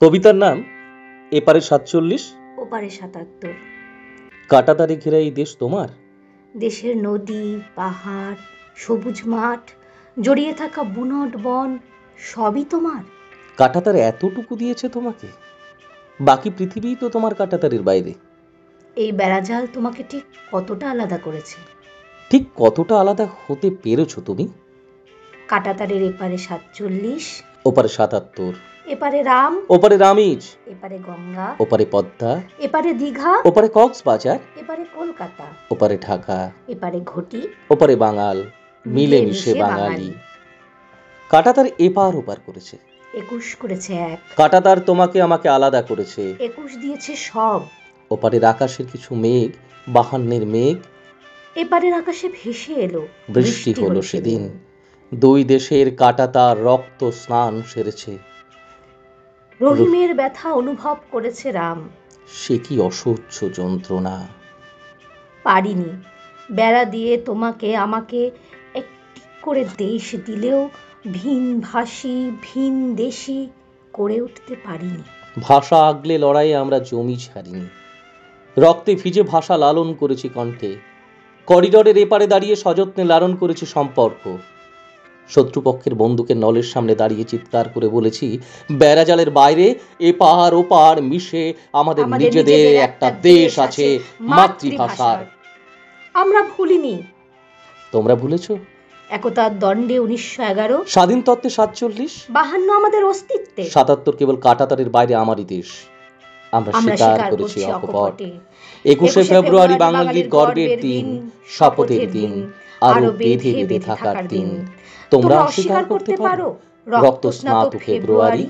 কবিতার নাম এপারে ৪৭ ওপারে ৭৭। কাঁটাতারে ঘেরা এই দেশ তোমার। দেশের নদী, পাহাড়, সবুজ মাঠ, জড়িয়ে থাকা বুনট বন সবই তোমার। কাঁটাতার এতটুকু দিয়েছে তোমাকে, বাকি পৃথিবী তো তোমার কাঁটাতারের বাইরে। এই বেড়াজাল তোমাকে ঠিক কতটা আলাদা করেছে? ঠিক কতটা আলাদা হতে পেরেছো তুমি? কাঁটাতারের এপারে ৪৭, ওপারে ৭৭, এপারে রাম, ওপারে রামিজ, এপারে গঙ্গা, ওপারে পদ্মা, এপারে দীঘা, ওপারে কক্সবাজার, এপারে কলকাতা, ওপারে ঢাকা, এপারে ঘটি, ওপারে বাঙাল, মিলেমিশে বাঙালি। কাঁটাতার এপার ওপার করেছে, ২১ করেছে এক, কাঁটাতার তোমাকে আমাকে আলাদা করেছে। ২১ দিয়েছে সব। ওপারের আকাশের কিছু মেঘ, বাহান্নের মেঘ, এপারের আকাশে ভেসে এলো, বৃষ্টি হলো সেদিন। দুই দেশের কাঁটাতার রক্ত স্নান সেরেছে। রহিমের ব্যথা অনুভব করেছে রাম। সে কি অসহ্য যন্ত্রণা! পারিনি বেড়া দিয়ে তোমাকে আমাকে একটি করে দেশ দিলেও ভিন ভাষী ভিন দেশি করে উঠতে পারিনি। ভাষা আগলে লড়াইয়ে আমরা জমি ছাড়িনি, রক্তে ভিজে ভাষা লালন করেছি কণ্ঠে। করিডোরের এপারে দাঁড়িয়ে সযত্নে লালন করেছি সম্পর্ক। শত্রুপক্ষের বন্দুকের নলের সামনে দাঁড়িয়ে চিৎকার করে বলেছি, বেড়াজালের বাইরে এপার ওপার মিশে আমাদের নিজেদের একটা দেশ আছে, মাতৃভাষার। আমরা ভুলিনি। তোমরা ভুলেছো? একতার দণ্ডে ১৯১১, স্বাধীন তত্ত্বে ৪৭, ৫২ আমাদের অস্তিত্বে, ৭৭ কেবল কাঁটাতারের বাইরে আমারই দেশ। আমরা স্বীকার করেছি অকপট। ২১শে ফেব্রুয়ারি বাঙালির গর্বের দিন, শপথের দিন, আরো বেঁধে বেঁধে থাকার দিন। তোমরা অস্বীকার করতে পারো রক্ত স্নাত ফেব্রুয়ারি?